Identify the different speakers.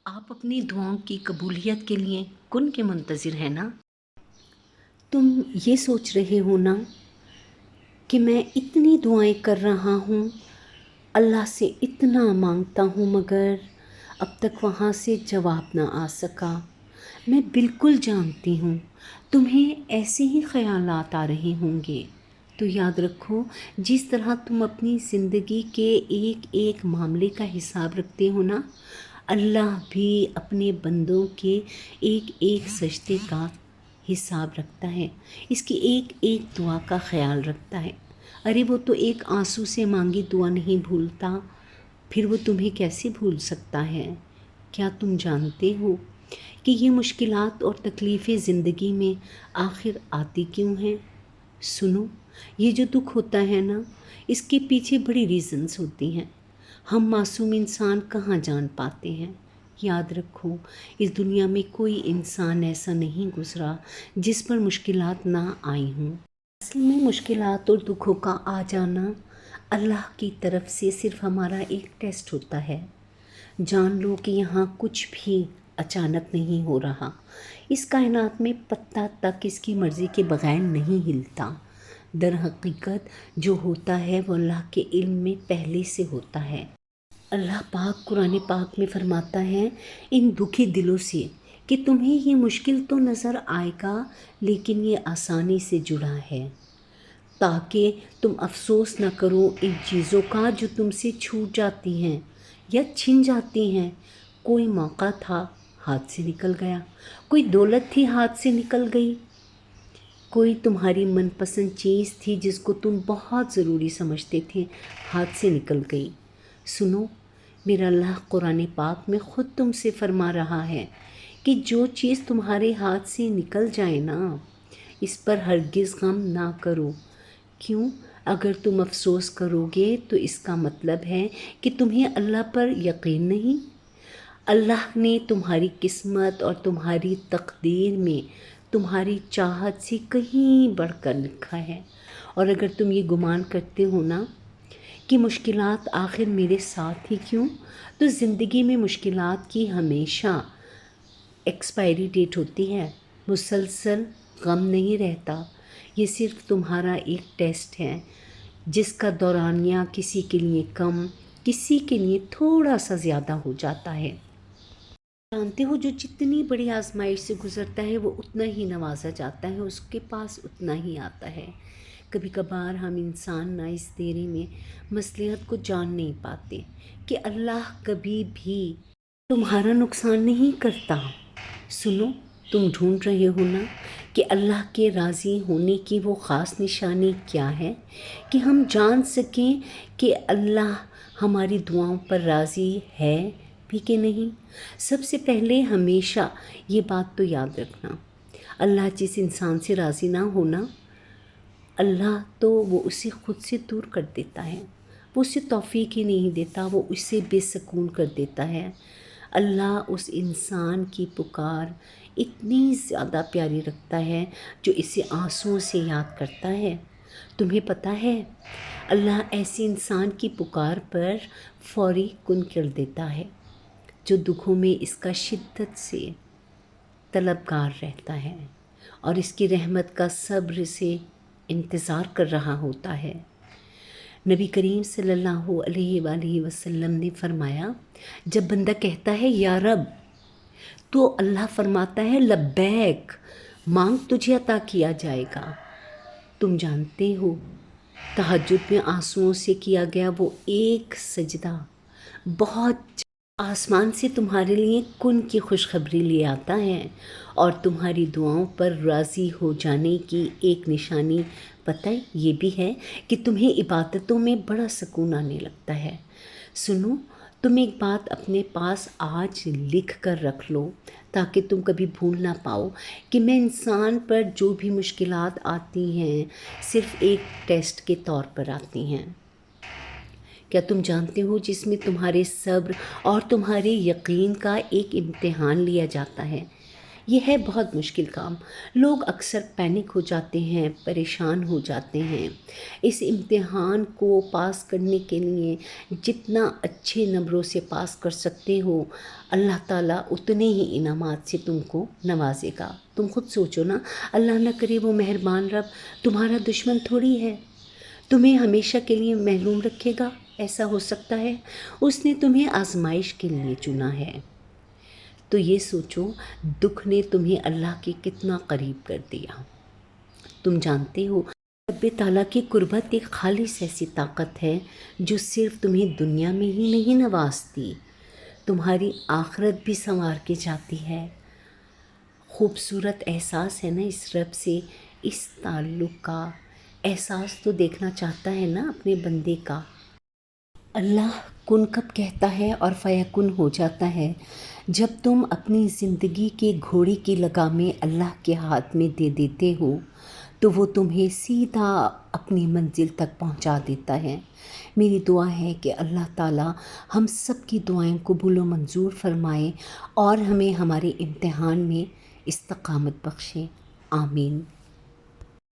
Speaker 1: आप अपनी दुआओं की कबूलियत के लिए कौन के मुंतज़िर हैं ना? तुम ये सोच रहे हो ना कि मैं इतनी दुआएं कर रहा हूँ, अल्लाह से इतना मांगता हूँ, मगर अब तक वहाँ से जवाब ना आ सका। मैं बिल्कुल जानती हूँ तुम्हें ऐसे ही ख़यालात आ रहे होंगे। तो याद रखो, जिस तरह तुम अपनी ज़िंदगी के एक एक मामले का हिसाब रखते हो ना, अल्लाह भी अपने बंदों के एक एक सजदे का हिसाब रखता है, इसकी एक एक दुआ का ख्याल रखता है। अरे वो तो एक आंसू से मांगी दुआ नहीं भूलता, फिर वो तुम्हें कैसे भूल सकता है? क्या तुम जानते हो कि ये मुश्किलात और तकलीफ़ें ज़िंदगी में आखिर आती क्यों हैं? सुनो, ये जो दुख होता है ना, इसके पीछे बड़ी रीज़न्स होती हैं। हम मासूम इंसान कहाँ जान पाते हैं। याद रखो, इस दुनिया में कोई इंसान ऐसा नहीं गुज़रा जिस पर मुश्किलात ना आई हों। असल में मुश्किलात और दुखों का आ जाना अल्लाह की तरफ से सिर्फ हमारा एक टेस्ट होता है। जान लो कि यहाँ कुछ भी अचानक नहीं हो रहा। इस कायनात में पत्ता तक इसकी मर्ज़ी के बगैर नहीं हिलता। दर हकीकत जो होता है वो अल्लाह के इल्म में पहले से होता है। अल्लाह पाक कुरान पाक में फ़रमाता है इन दुखी दिलों से कि तुम्हें ये मुश्किल तो नज़र आएगा, लेकिन ये आसानी से जुड़ा है, ताकि तुम अफसोस न करो इन चीज़ों का जो तुमसे छूट जाती हैं या छिन जाती हैं। कोई मौका था, हाथ से निकल गया। कोई दौलत थी, हाथ से निकल गई। कोई तुम्हारी मनपसंद चीज़ थी जिसको तुम बहुत ज़रूरी समझते थे, हाथ से निकल गई। सुनो, मेरा अल्लाह कुरान पाक में ख़ुद तुमसे फरमा रहा है कि जो चीज़ तुम्हारे हाथ से निकल जाए ना, इस पर हरगिज़ गम ना करो। क्यों? अगर तुम अफसोस करोगे तो इसका मतलब है कि तुम्हें अल्लाह पर यकीन नहीं। अल्लाह ने तुम्हारी किस्मत और तुम्हारी तकदीर में तुम्हारी चाहत से कहीं बढ़कर लिखा है। और अगर तुम ये गुमान करते हो ना कि मुश्किलात आखिर मेरे साथ ही क्यों, तो ज़िंदगी में मुश्किलात की हमेशा एक्सपायरी डेट होती है। मुसलसल गम नहीं रहता। ये सिर्फ तुम्हारा एक टेस्ट है जिसका दौरानिया किसी के लिए कम, किसी के लिए थोड़ा सा ज़्यादा हो जाता है। जानते हो, जो जितनी बड़ी आजमाइश से गुज़रता है वो उतना ही नवाजा जाता है, उसके पास उतना ही आता है। कभी कभार हम इंसान ना इस देरी में मसलिहत को जान नहीं पाते कि अल्लाह कभी भी तुम्हारा नुकसान नहीं करता। सुनो, तुम ढूंढ रहे हो ना कि अल्लाह के राज़ी होने की वो ख़ास निशानी क्या है, कि हम जान सकें कि अल्लाह हमारी दुआओं पर राज़ी है भी कि नहीं। सबसे पहले हमेशा ये बात तो याद रखना, अल्लाह जिस इंसान से राज़ी ना होना, अल्लाह तो वो उसे ख़ुद से दूर कर देता है। वो उसे तौफ़ीक ही नहीं देता, वो उसे बेसुकून कर देता है। अल्लाह उस इंसान की पुकार इतनी ज़्यादा प्यारी रखता है जो इसे आंसुओं से याद करता है। तुम्हें पता है, अल्लाह ऐसे इंसान की पुकार पर फ़ौरी कुन कर देता है जो दुखों में इसका शिद्दत से तलबगार रहता है और इसकी रहमत का सब्र से इंतज़ार कर रहा होता है। नबी करीम सल्लल्लाहु अलैहि वसल्लम ने फरमाया, जब बंदा कहता है या रब, तो अल्लाह फरमाता है लब्बैक, मांग तुझे अता किया जाएगा। तुम जानते हो, तहज्जुद में आंसुओं से किया गया वो एक सजदा बहुत आसमान से तुम्हारे लिए कुन की खुशखबरी ले आता है और तुम्हारी दुआओं पर राज़ी हो जाने की एक निशानी पता है ये भी है कि तुम्हें इबादतों में बड़ा सुकून आने लगता है। सुनो, तुम एक बात अपने पास आज लिख कर रख लो ताकि तुम कभी भूल ना पाओ कि मैं इंसान पर जो भी मुश्किलात आती हैं सिर्फ़ एक टेस्ट के तौर पर आती हैं। क्या तुम जानते हो, जिसमें तुम्हारे सब्र और तुम्हारे यकीन का एक इम्तिहान लिया जाता है। یہ ہے بہت مشکل کام۔ لوگ اکثر پینک ہو جاتے ہیں، پریشان ہو جاتے ہیں۔ اس امتحان کو پاس کرنے کے لیے جتنا اچھے نمبروں سے پاس کر سکتے ہو، اللہ تعالیٰ اتنے ہی انعامات سے تم کو نوازے گا۔ تم خود سوچو نا، اللہ نہ کرے وہ مہربان رب تمہارا دشمن تھوڑی ہے، تمہیں ہمیشہ کے لیے محروم رکھے گا؟ ایسا ہو سکتا ہے؟ اس نے تمہیں آزمائش کے لیے چنا ہے۔ تو یہ سوچو، دکھ نے تمہیں اللہ کے کتنا قریب کر دیا۔ تم جانتے ہو رب تعالیٰ کی قربت ایک خالص ایسی طاقت ہے جو صرف تمہیں دنیا میں ہی نہیں نوازتی، تمہاری آخرت بھی سنوار کے جاتی ہے۔ خوبصورت احساس ہے نا اس رب سے، اس تعلق کا احساس تو دیکھنا چاہتا ہے نا اپنے بندے کا۔ اللہ کن کب کہتا ہے اور فیکن ہو جاتا ہے۔ جب تم اپنی زندگی کے گھوڑے کی لگامیں اللہ کے ہاتھ میں دے دیتے ہو تو وہ تمہیں سیدھا اپنی منزل تک پہنچا دیتا ہے۔ میری دعا ہے کہ اللہ تعالیٰ ہم سب کی دعائیں قبول و منظور فرمائے اور ہمیں ہمارے امتحان میں استقامت بخشے۔ آمین۔